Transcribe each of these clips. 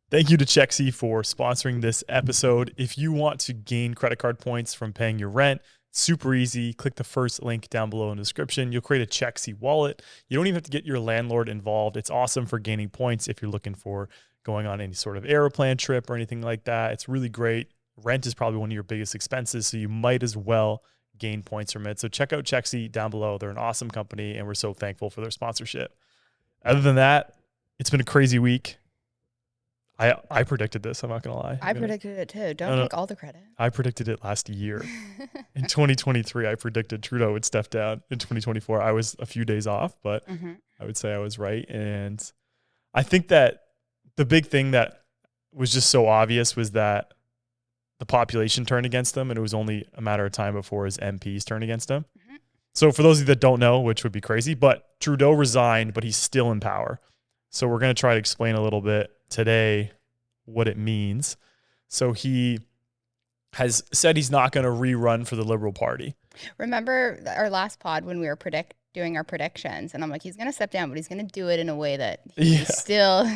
Thank you to Chexy for sponsoring this episode. If you want to gain credit card points from paying your rent, super easy. Click the first link down below in the description. You'll create a Chexy wallet. You don't even have to get your landlord involved. It's awesome for gaining points if you're looking for going on any sort of airplane trip or anything like that. It's really great. Rent is probably one of your biggest expenses, so you might as well gain points from it. So check out Chexy down below. They're an awesome company, and we're so thankful for their sponsorship. Other than that, it's been a crazy week. I predicted this. I'm not going to lie. I predicted it too. Don't take all the credit. I predicted it last year. In 2023, I predicted Trudeau would step down. In 2024, I was a few days off, but I would say I was right. And I think that the big thing that was just so obvious was that the population turned against him, and it was only a matter of time before his MPs turned against him. So for those of you that don't know, which would be crazy, but Trudeau resigned, but he's still in power. So we're going to try to explain a little bit today what it means. So he has said he's not going to rerun for the Liberal Party. Remember our last pod when we were doing our predictions, and I'm like, he's going to step down, but he's going to do it in a way that he still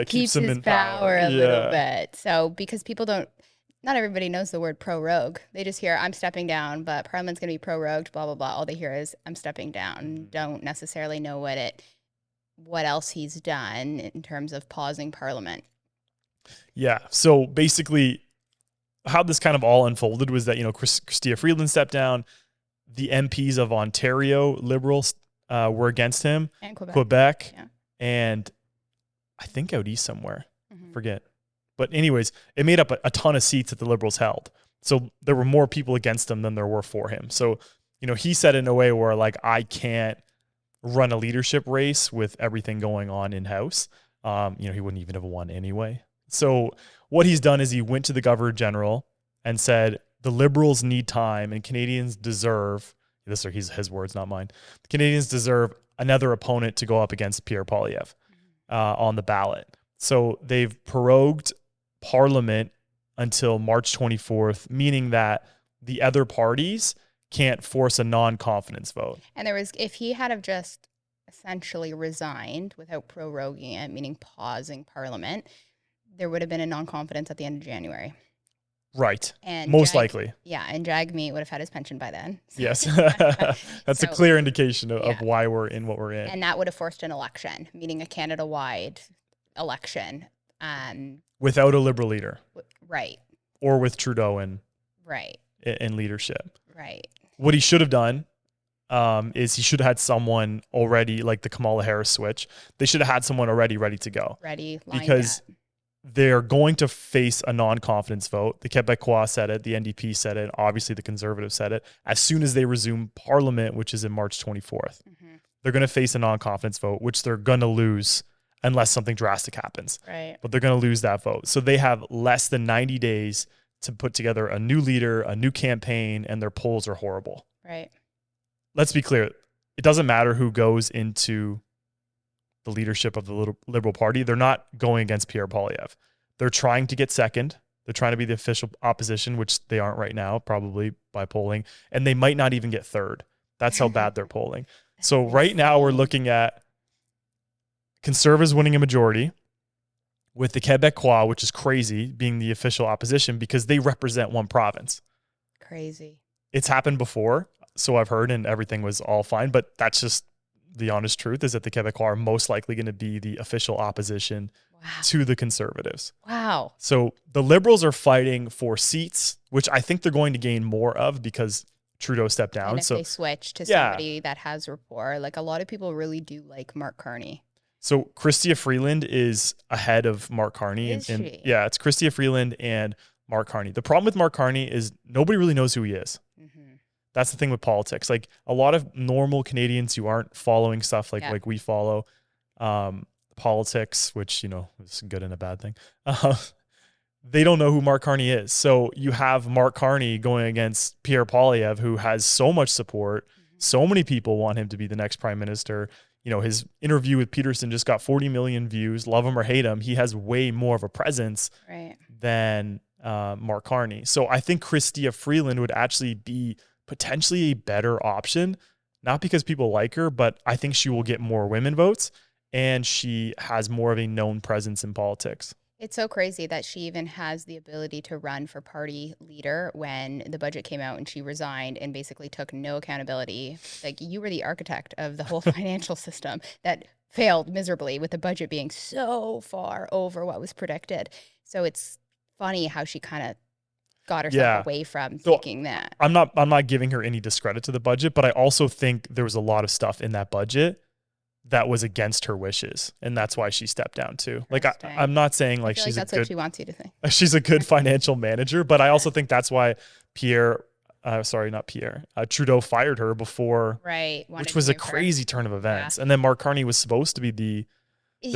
keeps his in power a little bit. So because people not everybody knows the word prorogue. They just hear, I'm stepping down, but Parliament's going to be prorogued, blah, blah, blah. All they hear is, I'm stepping down. Don't necessarily know what else he's done in terms of pausing Parliament. Yeah. So basically, how this kind of all unfolded was that, Chrystia Freeland stepped down. The MPs of Ontario Liberals were against him. And Quebec. Yeah. And I think out east somewhere. Forget. But anyways, it made up a ton of seats that the Liberals held. So there were more people against him than there were for him. So, he said in a way where, like, I can't run a leadership race with everything going on in-house. He wouldn't even have won anyway. So what he's done is he went to the Governor General and said, the Liberals need time and Canadians deserve, this are his words, not mine. The Canadians deserve another opponent to go up against Pierre Poilievre on the ballot. So they've prorogued Parliament until March 24th, meaning that the other parties can't force a non-confidence vote. And if he had have just essentially resigned without proroguing it, meaning pausing Parliament, there would have been a non-confidence at the end of January. Right. And most likely. Yeah. And Jagmeet would have had his pension by then. Yes. That's a clear indication of why we're in what we're in. And that would have forced an election, meaning a Canada-wide election. Without a Liberal leader. Right. Or with Trudeau in leadership. Right. What he should have done is he should have had someone already, like the Kamala Harris switch. They should have had someone already ready to go. Because they're going to face a non-confidence vote. The Québécois said it. The NDP said it. Obviously, the Conservatives said it. As soon as they resume Parliament, which is in March 24th, they're going to face a non-confidence vote, which they're going to lose unless something drastic happens. Right. But they're going to lose that vote. So they have less than 90 days to put together a new leader, a new campaign, and their polls are horrible. Right. Let's be clear. It doesn't matter who goes into the leadership of the Liberal Party. They're not going against Pierre Poilievre. They're trying to get second. They're trying to be the official opposition, which they aren't right now, probably by polling. And they might not even get third. That's how bad they're polling. So right now we're looking at Conservatives winning a majority with the Québécois, which is crazy, being the official opposition because they represent one province. Crazy. It's happened before, so I've heard, and everything was all fine. But that's just the honest truth, is that the Québécois are most likely going to be the official opposition to the Conservatives. Wow. So the Liberals are fighting for seats, which I think they're going to gain more of because Trudeau stepped down. And if they switch to somebody that has rapport, like a lot of people really do like Mark Carney. So Chrystia Freeland is ahead of Mark Carney. Is she? Yeah, it's Chrystia Freeland and Mark Carney. The problem with Mark Carney is nobody really knows who he is. That's the thing with politics. Like a lot of normal Canadians who aren't following stuff like we follow, politics, which, is a good and a bad thing. They don't know who Mark Carney is. So you have Mark Carney going against Pierre Poilievre, who has so much support. So many people want him to be the next prime minister. His interview with Peterson just got 40 million views. Love him or hate him, he has way more of a presence than Mark Carney. So I think Chrystia Freeland would actually be potentially a better option, not because people like her, but I think she will get more women votes and she has more of a known presence in politics. It's so crazy that she even has the ability to run for party leader when the budget came out and she resigned and basically took no accountability. Like, you were the architect of the whole financial system that failed miserably with the budget being so far over what was predicted. So it's funny how she kind of got herself away from thinking that. I'm not giving her any discredit to the budget, but I also think there was a lot of stuff in that budget that was against her wishes, and that's why she stepped down too. Like, I'm not saying like she's that's what she wants you to think. She's a good financial manager, but I also think that's why Trudeau fired her before, right? Which was a crazy turn of events. And then Mark Carney was supposed to be the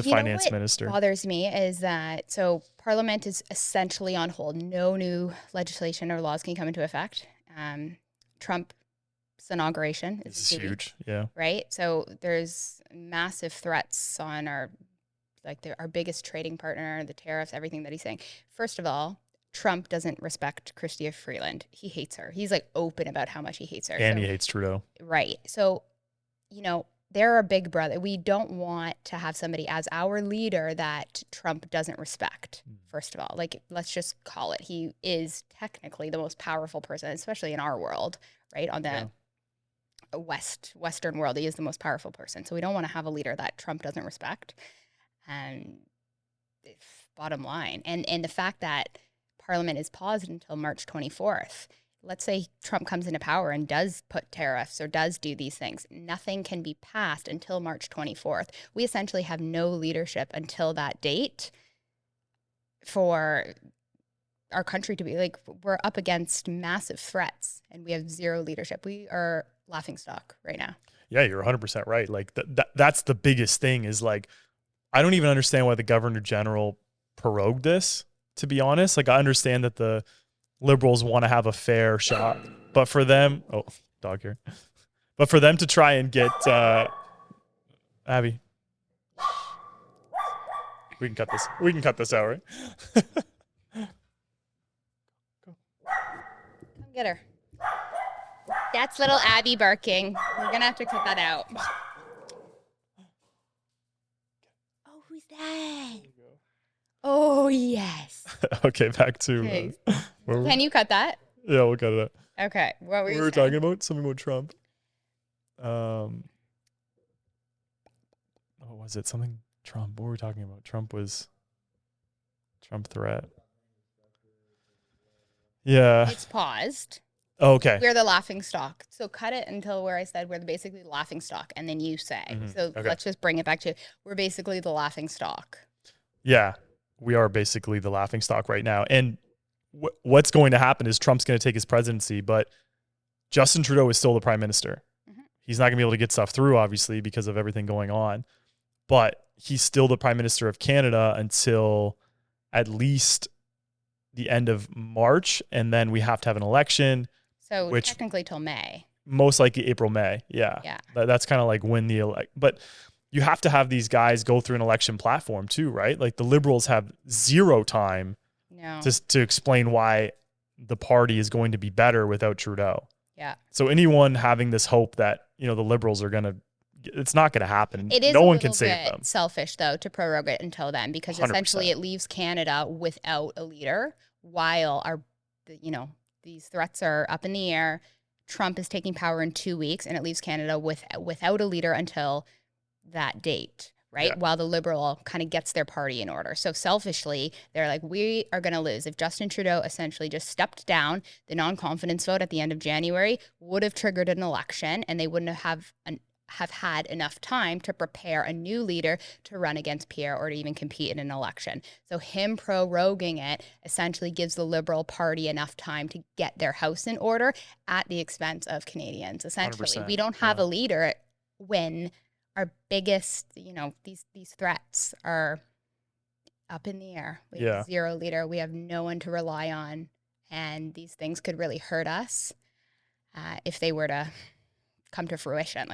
finance minister. What bothers me is that Parliament is essentially on hold. No new legislation or laws can come into effect. Trump's inauguration is huge, yeah. Right, so there's massive threats on our biggest trading partner, the tariffs, everything that he's saying. First of all, Trump doesn't respect Chrystia Freeland. He hates her. He's like open about how much he hates her, and he hates Trudeau. Right, so they're our big brother. We don't want to have somebody as our leader that Trump doesn't respect, first of all. Like, let's just call it. He is technically the most powerful person, especially in our world, right? On the Western world, he is the most powerful person. So we don't want to have a leader that Trump doesn't respect. And bottom line. And the fact that Parliament is paused until March 24th. Let's say Trump comes into power and does put tariffs or does do these things. Nothing can be passed until March 24th. We essentially have no leadership until that date for our country to be we're up against massive threats and we have zero leadership. We are laughingstock right now. Yeah, you're 100% right. Like that's the biggest thing is I don't even understand why the Governor General prorogued this, to be honest. I understand that the Liberals want to have a fair shot, but for them, dog here, but for them to try and get, Abby, we can cut this out, right? Come get her. That's little Abby barking. We're going to have to cut that out. Oh, who's that? Oh, yes. Okay, back to... Can you cut that? Yeah, we'll cut it out. Okay. What were you saying? Talking about? Something about Trump. What was it? Something Trump. What were we talking about? Trump threat. Yeah. It's paused. Oh, okay. We're the laughing stock. So cut it until where I said we're basically the laughing stock, and then you say. So let's just bring it back to we're basically the laughing stock. Yeah, we are basically the laughing stock right now. And what's going to happen is Trump's going to take his presidency, but Justin Trudeau is still the prime minister. He's not going to be able to get stuff through, obviously, because of everything going on. But he's still the prime minister of Canada until at least the end of March, and then we have to have an election. So technically till May. Most likely April, May. Yeah. That's kind of like when but you have to have these guys go through an election platform too, right? Like the Liberals have zero time to explain why the party is going to be better without Trudeau. Yeah. So anyone having this hope that, the Liberals are going to, it's not going to happen. It is no one can save them. Selfish though to prorogue it until then, because 100%. Essentially it leaves Canada without a leader while these threats are up in the air. Trump is taking power in 2 weeks, and it leaves Canada without a leader until that date, right? Yeah. While the Liberal kind of gets their party in order. So selfishly, they're like, we are going to lose. If Justin Trudeau essentially just stepped down, the non-confidence vote at the end of January would have triggered an election, and they wouldn't have had enough time to prepare a new leader to run against Pierre or to even compete in an election. So him proroguing it essentially gives the Liberal Party enough time to get their house in order at the expense of Canadians. Essentially, we don't have a leader when our biggest, these threats are up in the air. We have zero leader. We have no one to rely on. And these things could really hurt us if they were to come to fruition.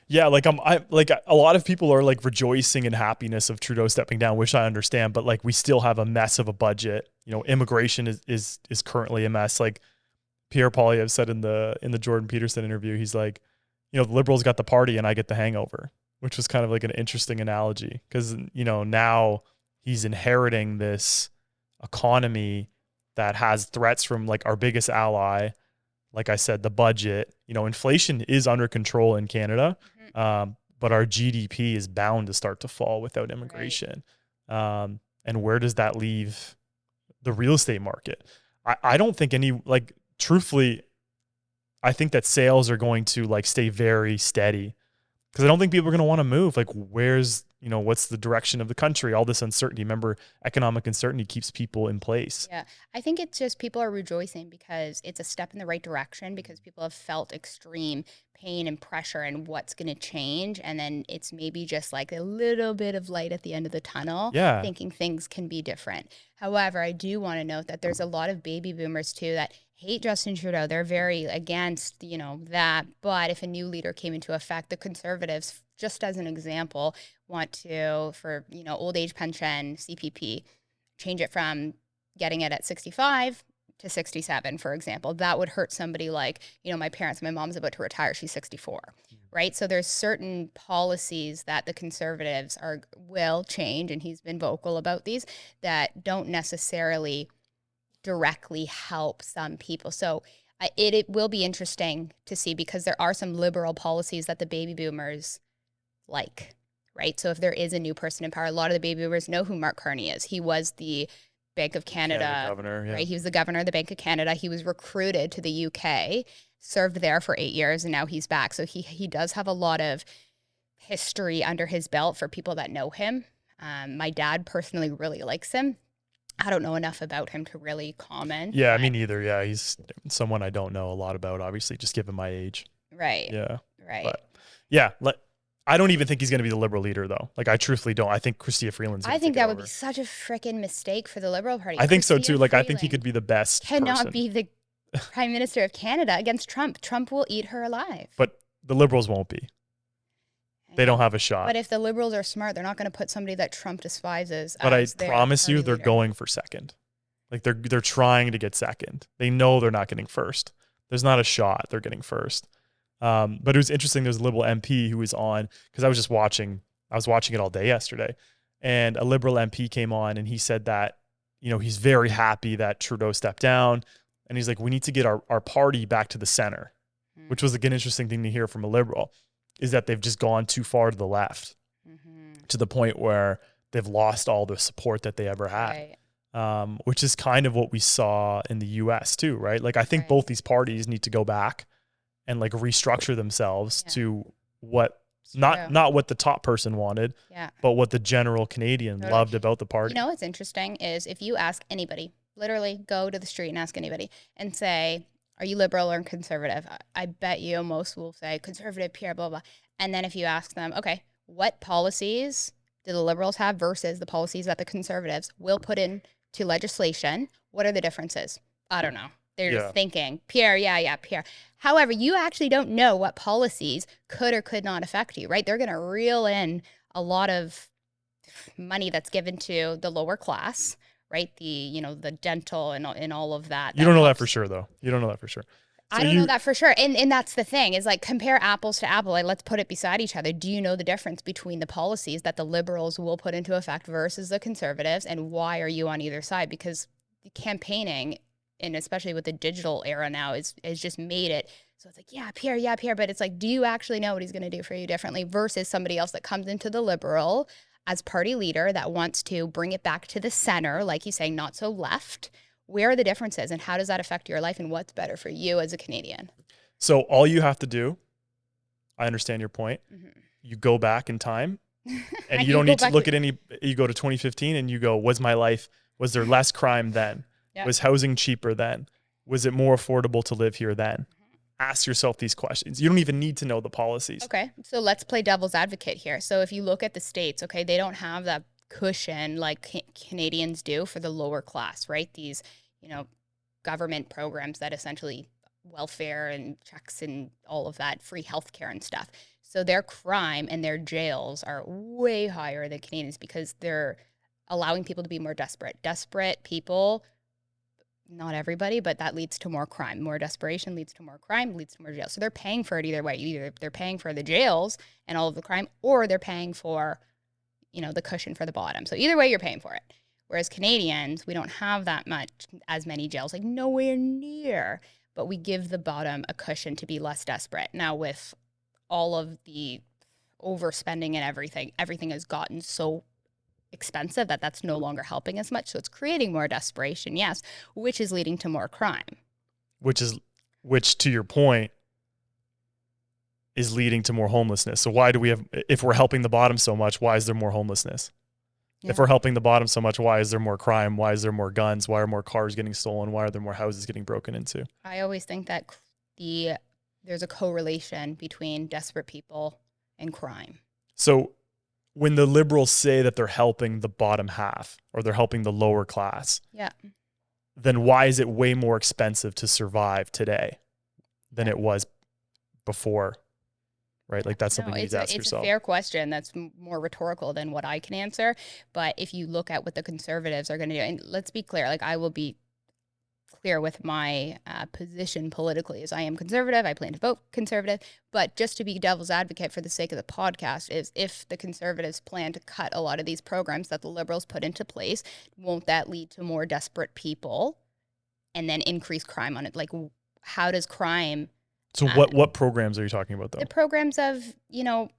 Yeah, a lot of people are rejoicing in happiness of Trudeau stepping down, which I understand, but we still have a mess of a budget. Immigration is currently a mess. Pierre Poilievre said in the Jordan Peterson interview, he's like, the Liberals got the party and I get the hangover, which was kind of an interesting analogy because, now he's inheriting this economy that has threats from like our biggest ally. Like I said, the budget, inflation is under control in Canada, but our GDP is bound to start to fall without immigration. Right. And where does that leave the real estate market? I don't think truthfully, I think that sales are going to like stay very steady because I don't think people are going to want to move. Like what's the direction of the country? All this uncertainty. Remember, economic uncertainty keeps people in place. Yeah. I think it's just people are rejoicing because it's a step in the right direction because people have felt extreme pain and pressure and what's going to change. And then it's maybe just like a little bit of light at the end of the tunnel, thinking things can be different. However, I do want to note that there's a lot of baby boomers too that hate Justin Trudeau. They're very against, that. But if a new leader came into effect, the Conservatives, just as an example, want to, for, old age pension, CPP, change it from getting it at 65 to 67, for example. That would hurt somebody like, my parents. My mom's about to retire. She's 64, right? So there's certain policies that the Conservatives will change, and he's been vocal about these, that don't necessarily directly help some people. So it will be interesting to see because there are some liberal policies that the baby boomers like, right? So if there is a new person in power, a lot of the baby boomers know who Mark Carney is. He was the Bank of Canada governor, right? He was the governor of the Bank of Canada. He was recruited to the UK, served there for 8 years, and now he's back. So he does have a lot of history under his belt for people that know him. My dad personally really likes him. I don't know enough about him to really comment. Yeah, me neither. Yeah, he's someone I don't know a lot about, obviously, just given my age. Right. Yeah. Right. But yeah, I don't even think he's going to be the Liberal leader, though. Like, I truthfully don't. I think Chrystia Freeland's going to take it over. Would be such a freaking mistake for the Liberal Party. I think so, too. Like, I think he could be the best cannot be the Prime Minister of Canada against Trump. Trump will eat her alive. But the Liberals won't be. They don't have a shot. But if the Liberals are smart, they're not going to put somebody that Trump despises. But I promise you, they're going for second. Like they're trying to get second. They know they're not getting first. There's not a shot they're getting first. But it was interesting. There's a Liberal MP who was on because I was watching it all day yesterday, and a Liberal MP came on and he said that he's very happy that Trudeau stepped down, and he's like, we need to get our party back to the center, which was like an interesting thing to hear from a Liberal. Is that they've just gone too far to the left to the point where they've lost all the support that they ever had, which is kind of what we saw in the U.S. too, right? Like I think both these parties need to go back and like restructure themselves to what not what the top person wanted, but what the general Canadian loved about the party. What's interesting is if you ask anybody, literally go to the street and ask anybody and say, are you liberal or conservative? I bet you most will say conservative, Pierre, blah, blah. And then if you ask them, okay, what policies do the Liberals have versus the policies that the Conservatives will put into legislation? What are the differences? I don't know. They're just thinking, Pierre, Pierre. However, you actually don't know what policies could or could not affect you, right? They're going to reel in a lot of money that's given to the lower class, right? The dental and all of that. You don't know that for sure, though. You don't know that for sure. So I don't know that for sure. And that's the thing is like compare apples to apples. Like let's put it beside each other. Do you know the difference between the policies that the Liberals will put into effect versus the Conservatives? And why are you on either side? Because campaigning, and especially with the digital era now, is just made it. So it's like, Pierre. But it's like, do you actually know what he's going to do for you differently versus somebody else that comes into the Liberal as party leader that wants to bring it back to the center, like he's saying, not so left. Where are the differences and how does that affect your life and what's better for you as a Canadian? So all you have to do, I understand your point. You go back in time and you don't need to look at you go to 2015 and you go, was there less crime then? Yep. Was housing cheaper then? Was it more affordable to live here then? Ask yourself these questions. You don't even need to know the policies. Okay, so let's play devil's advocate here. So if you look at the States, okay, they don't have that cushion like Canadians do for the lower class, right? These, government programs that essentially welfare and checks and all of that, free healthcare and stuff. So their crime and their jails are way higher than Canadians because they're allowing people to be more desperate. Desperate people, not everybody, but that leads to more crime. More desperation leads to more crime, leads to more jail. So they're paying for it either way. Either they're paying for the jails and all of the crime, or they're paying for the cushion for the bottom. So either way, you're paying for it. Whereas Canadians, we don't have as many jails, like nowhere near, but we give the bottom a cushion to be less desperate. Now with all of the overspending and everything has gotten so expensive that that's no longer helping as much. So it's creating more desperation, yes, which is leading to more crime. Which to your point, is leading to more homelessness. So why do we have, if we're helping the bottom so much, why is there more homelessness? Yeah. If we're helping the bottom so much, why is there more crime? Why is there more guns? Why are more cars getting stolen? Why are there more houses getting broken into? I always think that there's a correlation between desperate people and crime. So when the Liberals say that they're helping the bottom half or they're helping the lower class, yeah, then why is it way more expensive to survive today than it was before? Right? Like that's something you need to ask yourself. It's a fair question that's more rhetorical than what I can answer. But if you look at what the Conservatives are going to do, and let's be clear, like I will be clear with my position politically, as I am Conservative. I plan to vote Conservative. But just to be devil's advocate for the sake of the podcast is if the Conservatives plan to cut a lot of these programs that the Liberals put into place, won't that lead to more desperate people and then increase crime on it? Like how does crime... So what programs are you talking about, though? The programs of, the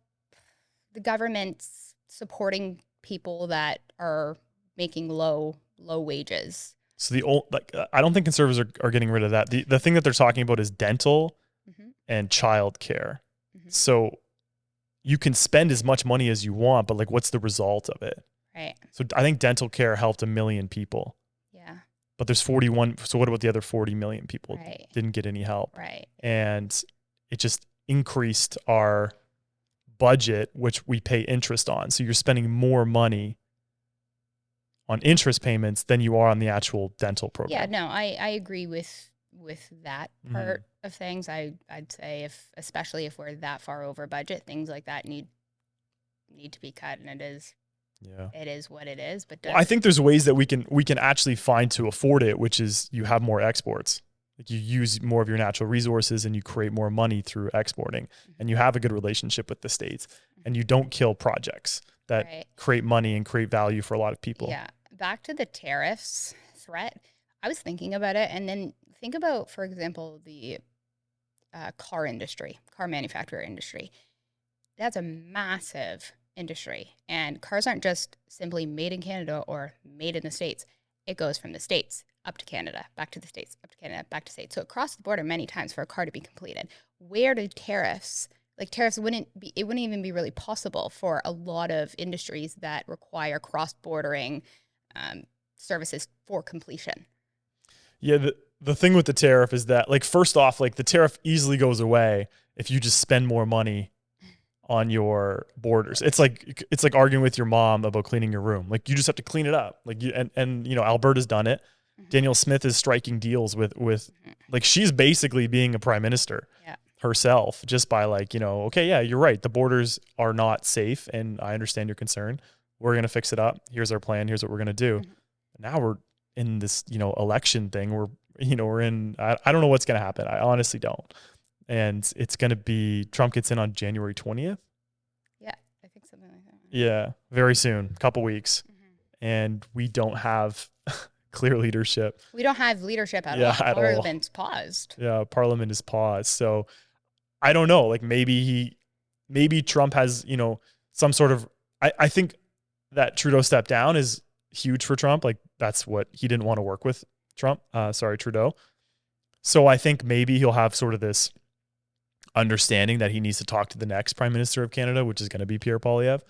government supporting people that are making low wages. So I don't think Conservatives are getting rid of that. The thing that they're talking about is dental and child care. So you can spend as much money as you want, but like what's the result of it? Right. So I think dental care helped 1 million people. Yeah. But there's 41. So what about the other 40 million people didn't get any help? Right. And it just increased our budget, which we pay interest on. So you're spending more money on interest payments than you are on the actual dental program. Yeah, no, I agree with that part of things. I'd say especially if we're that far over budget, things like that need to be cut, and it is what it is. But I think there's ways that we can actually find to afford it, which is you have more exports. Like you use more of your natural resources and you create more money through exporting, and you have a good relationship with the States, and you don't kill projects that create money and create value for a lot of people. Yeah. Back to the tariffs threat. I was thinking about it, and then think about, for example, the car manufacturer industry. That's a massive industry, and cars aren't just simply made in Canada or made in the States. It goes from the States up to Canada, back to the States, up to Canada, back to States. So it crossed the border many times for a car to be completed. Where do tariffs wouldn't even be really possible for a lot of industries that require cross-bordering services for completion. Yeah, the thing with the tariff is that, like, first off, like the tariff easily goes away if you just spend more money on your borders. It's like arguing with your mom about cleaning your room. Like you just have to clean it up. Like and Alberta's done it. Danielle Smith is striking deals with like she's basically being a prime minister herself just by okay, yeah, you're right. The borders are not safe and I understand your concern. We're going to fix it up. Here's our plan. Here's what we're going to do. Now we're in this, election thing. We're in, I don't know what's going to happen. I honestly don't. And it's going to be, Trump gets in on January 20th. Yeah, I think something like that. Yeah, very soon, a couple weeks. And we don't have clear leadership. We don't have leadership at all. Parliament's paused. Yeah, Parliament is paused. So I don't know. Like maybe Trump has, some sort of, I think that Trudeau step down is huge for Trump. Like that's what he didn't want to work with Trudeau. So I think maybe he'll have sort of this understanding that he needs to talk to the next Prime Minister of Canada, which is going to be Pierre Poilievre.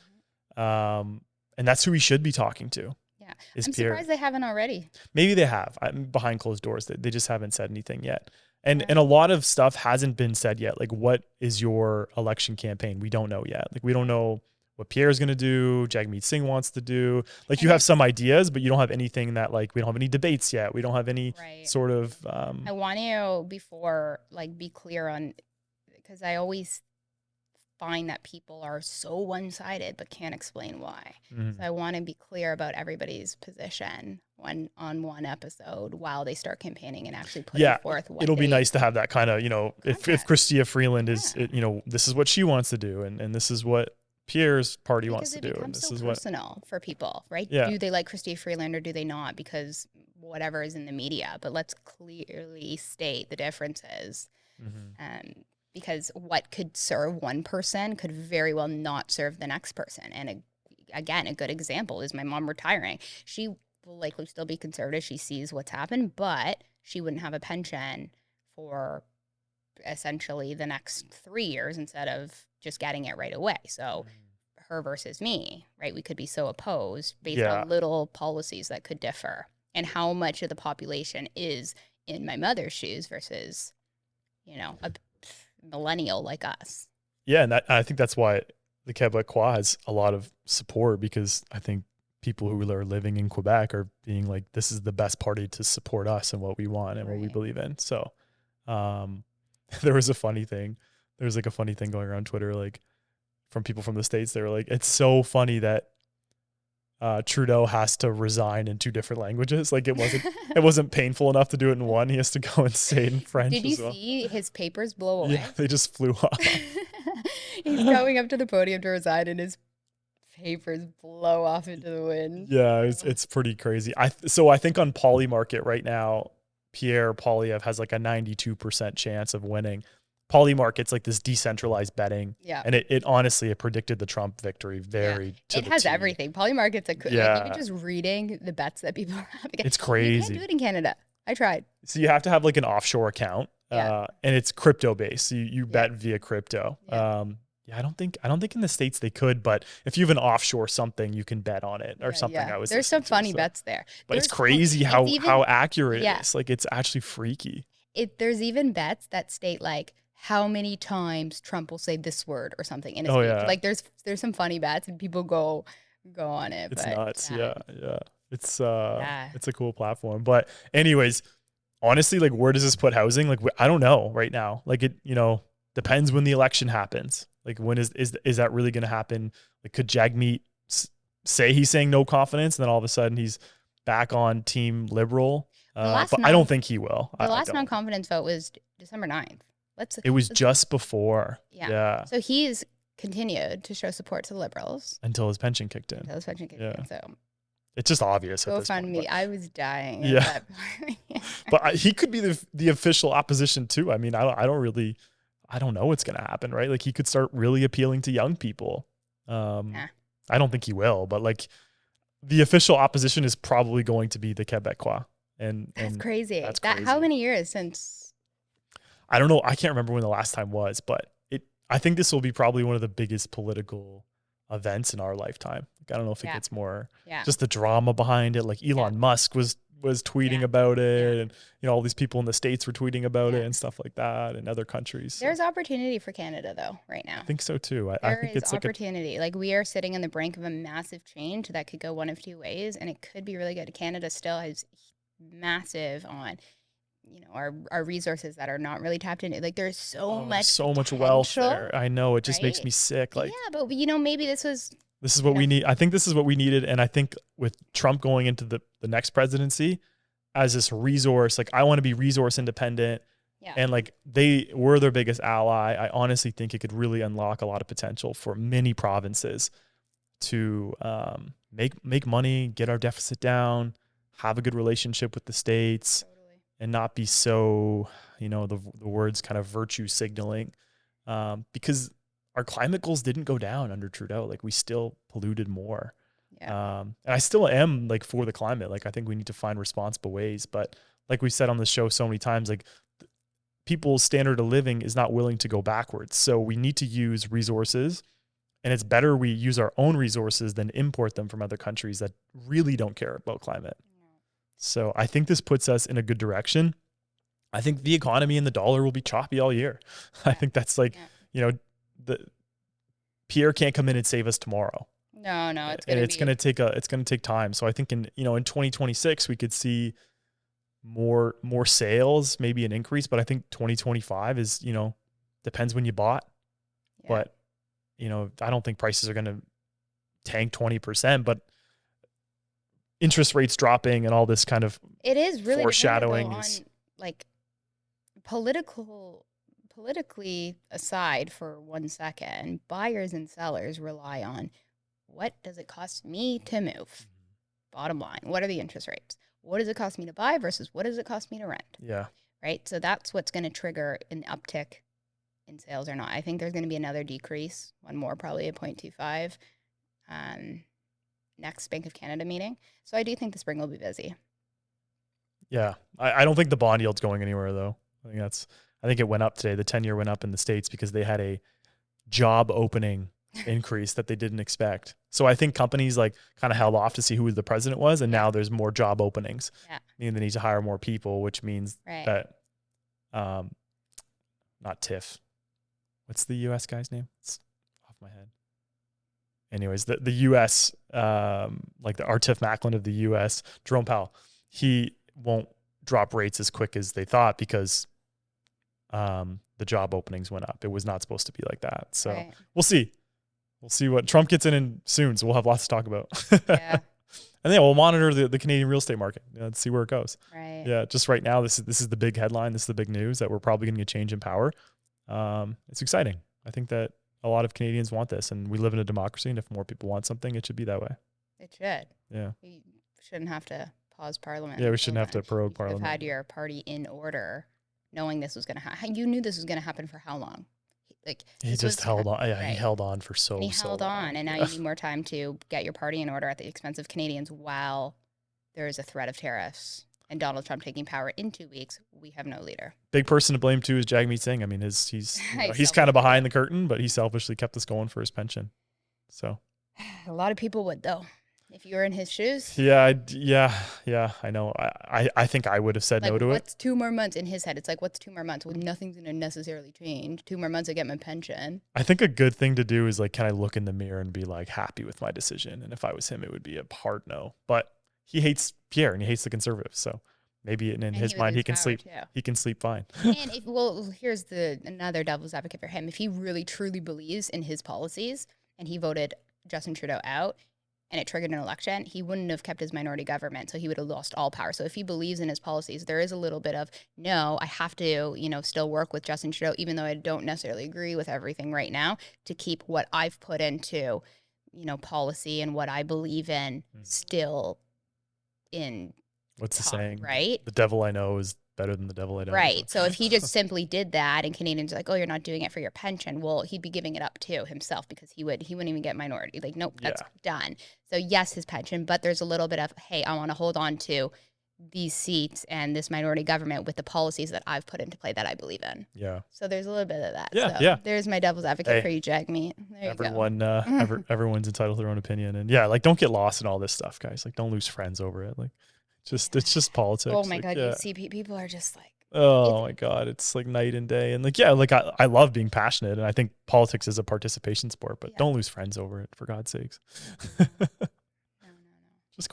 And that's who he should be talking to. Yeah. I'm surprised they haven't already. Maybe they have. Behind closed doors. They just haven't said anything yet. And a lot of stuff hasn't been said yet. Like, what is your election campaign? We don't know yet. Like, we don't know what Pierre's going to do, Jagmeet Singh wants to do. Like, you have some ideas, but you don't have anything that, like, we don't have any debates yet. We don't have any sort of... I want to, be clear on... Because I always find that people are so one-sided but can't explain why. So I want to be clear about everybody's position on one episode while they start campaigning and actually putting forth what it'll be nice to have that kind of, if Chrystia Freeland is, this is what she wants to do and this is what Pierre's party wants to do. And this is personal for people, right? Yeah. Do they like Chrystia Freeland or do they not? Because whatever is in the media, but let's clearly state the differences. Because what could serve one person could very well not serve the next person. And again, a good example is my mom retiring. She will likely still be conservative. She sees what's happened, but she wouldn't have a pension for essentially the next 3 years instead of just getting it right away. So her versus me, right? We could be so opposed based on little policies that could differ, and how much of the population is in my mother's shoes versus, a millennial like us. Yeah. And I think that's why the Québécois has a lot of support, because I think people who are living in Quebec are being like, this is the best party to support us and what we want and what we believe in. So, there was a funny thing. There's like a funny thing going around Twitter, like from people from the States. They were like, it's so funny that Trudeau has to resign in 2 different languages. Like it wasn't painful enough to do it in one. He has to go and say it in French. Did you see his papers blow away? Yeah, they just flew off. He's going up to the podium to resign and his papers blow off into the wind. Yeah, it's pretty crazy. So I think on Polymarket right now, Pierre Poilievre has like a 92% chance of winning. Polymarket's like this decentralized betting. Yeah. And it honestly, it predicted the Trump victory very to It has T. everything. Polymarket's like even just reading the bets that people are having. It's crazy. You can't do it in Canada. I tried. So you have to have like an offshore account. And it's crypto based. So you bet via crypto. I don't think in the States they could, but if you have an offshore something, you can bet on it or something. There's some funny bets there. But it's crazy how accurate it is. Like it's actually freaky. There's even bets that state like how many times Trump will say this word or something in his speech. Like there's some funny bets and people go on it. It's nuts. Yeah. It's a cool platform. But anyways, honestly, like where does this put housing? Like I don't know right now. Like it, depends when the election happens. Like when is that really going to happen? Like could Jagmeet say he's saying no confidence, and then all of a sudden he's back on Team Liberal? But I don't think he will. The last non-confidence vote was December 9th. It was just before. Yeah. So he's continued to show support to the Liberals until his pension kicked in. So it's just obvious. Go fund me. I was dying. Yeah. But he could be the official opposition too. I mean, I don't know what's going to happen, right? Like he could start really appealing to young people. I don't think he will, but like the official opposition is probably going to be the Québécois. And that's crazy. How many years since? I don't know. I can't remember when the last time was, but I think this will be probably one of the biggest political events in our lifetime. Like, I don't know if it gets more just the drama behind it. Like Elon Musk was tweeting about it, and all these people in the States were tweeting about it and stuff like that, and other countries. There's opportunity for Canada though right now. I think so too. I think it's opportunity. Like we are sitting on the brink of a massive change that could go one of 2 ways, and it could be really good. Canada still has massive on our resources that are not really tapped into. Like there's so much wealth there. I know, it just makes me sick. Like but maybe this is what we need. I think this is what we needed. And I think with Trump going into the next presidency as this resource, like I want to be resource independent. Yeah. And like they were their biggest ally. I honestly think it could really unlock a lot of potential for many provinces to make money, get our deficit down, have a good relationship with the States. And not be so, the words kind of virtue signaling, because our climate goals didn't go down under Trudeau. Like we still polluted more. Yeah. And I still am like for the climate. Like I think we need to find responsible ways. But like we said on the show so many times, like people's standard of living is not willing to go backwards. So we need to use resources, and it's better we use our own resources than import them from other countries that really don't care about climate. So I think this puts us in a good direction. I think the economy and the dollar will be choppy all year. I think that's like, Pierre can't come in and save us tomorrow. No, it's going to take time. So I think in 2026 we could see more sales, maybe an increase, but I think 2025 is, depends when you bought. Yeah. But, I don't think prices are going to tank 20%, but interest rates dropping and all this kind of it is really foreshadowing on like political politically aside for 1 second, buyers and sellers rely on what does it cost me to move? Bottom line, what are the interest rates? What does it cost me to buy versus what does it cost me to rent? Yeah. Right? So that's what's going to trigger an uptick in sales or not. I think there's going to be another decrease, one more, probably a 0.25 next Bank of Canada meeting. So I do think the spring will be busy. Yeah. I don't think the bond yield's going anywhere though. I think it went up today. The 10-year went up in the States because they had a job opening increase that they didn't expect. So I think companies like kind of held off to see who the president was, and now there's more job openings. Yeah. Meaning they need to hire more people, which means that not TIFF. What's the US guy's name? It's off my head. Anyways, the US, like the Tiff Macklin of the US, Jerome Powell, he won't drop rates as quick as they thought because the job openings went up. It was not supposed to be like that. So we'll see. We'll see what Trump gets in soon. So we'll have lots to talk about. Yeah. And then we'll monitor the Canadian real estate market. Let's see where it goes. Right. Yeah. Just right now, this is the big headline. This is the big news that we're probably going to get change in power. It's exciting. I think that a lot of Canadians want this, and we live in a democracy. And if more people want something, it should be that way. It should. Yeah. We shouldn't have to pause Parliament. Yeah, we shouldn't have to prorogue Parliament. Have had your party in order, knowing this was going to happen. You knew this was going to happen for how long? He just held on. Yeah, He held on for so long. He held on, and now you need more time to get your party in order at the expense of Canadians while there is a threat of tariffs and Donald Trump taking power in 2 weeks. We have no leader. Big person to blame too is Jagmeet Singh. I mean, he's kind of behind the curtain, but he selfishly kept us going for his pension. So a lot of people would though. If you were in his shoes. Yeah, I know. I think I would have said no to it. What's 2 more months in his head? It's like, what's 2 more months? Well, nothing's going to necessarily change. 2 more months, I get my pension. I think a good thing to do is like, can I look in the mirror and be like happy with my decision? And if I was him, it would be a hard no. But he hates Pierre and he hates the Conservatives. So maybe in his mind, he can sleep. Too. He can sleep fine. And here's another devil's advocate for him. If he really truly believes in his policies and he voted Justin Trudeau out, and it triggered an election, he wouldn't have kept his minority government, so he would have lost all power. So if he believes in his policies, there is a little bit of, no, I have to, still work with Justin Trudeau, even though I don't necessarily agree with everything right now, to keep what I've put into, policy and what I believe in still in What's the saying? Right? The devil I know is better than the devil I don't know. Right. So if he just simply did that and Canadians are like, oh, you're not doing it for your pension, well, he'd be giving it up to himself because he wouldn't even get minority. Like, nope, that's done. So yes, his pension, but there's a little bit of, hey, I want to hold on to these seats and this minority government with the policies that I've put into play that I believe in. Yeah. So there's a little bit of that. Yeah, so there's my devil's advocate for you, Jagmeet. There you go. Everyone's entitled to their own opinion. And yeah, like don't get lost in all this stuff, guys. Like don't lose friends over it. Like it's just politics. Oh my God, you see people are just like, oh my God, it's like night and day. And like, I love being passionate. And I think politics is a participation sport, but don't lose friends over it, for God's sakes. No. Just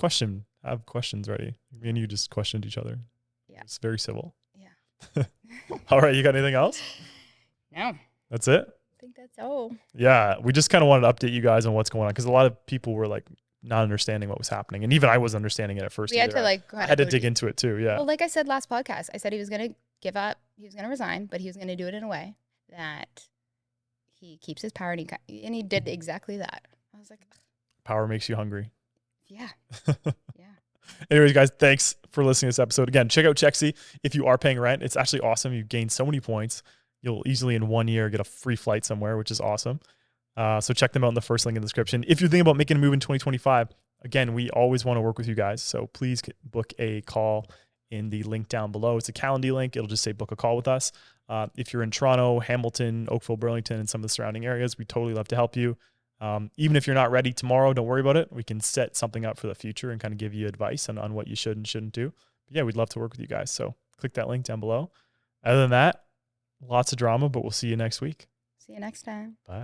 have questions ready. Me and you just questioned each other. Yeah. It's very civil. Yeah. All right. You got anything else? No. That's it? I think that's all. Yeah. We just kind of wanted to update you guys on what's going on because a lot of people were like, not understanding what was happening. And even I wasn't understanding it at first. We had to I had to dig into it too. Yeah. Well, like I said last podcast, I said he was going to give up. He was going to resign, but he was going to do it in a way that he keeps his power. And he did exactly that. I was like, ugh. Power makes you hungry. Yeah. Yeah. Anyways, guys, thanks for listening to this episode. Again, check out Chexi. If you are paying rent, it's actually awesome. You gain so many points. You'll easily in 1 year get a free flight somewhere, which is awesome. So check them out in the first link in the description. If you're thinking about making a move in 2025, again, we always want to work with you guys. So please book a call in the link down below. It's a Calendly link. It'll just say book a call with us. If you're in Toronto, Hamilton, Oakville, Burlington, and some of the surrounding areas, we totally love to help you. Even if you're not ready tomorrow, don't worry about it. We can set something up for the future and kind of give you advice on what you should and shouldn't do. But yeah, we'd love to work with you guys. So click that link down below. Other than that, lots of drama, but we'll see you next week. See you next time. Bye.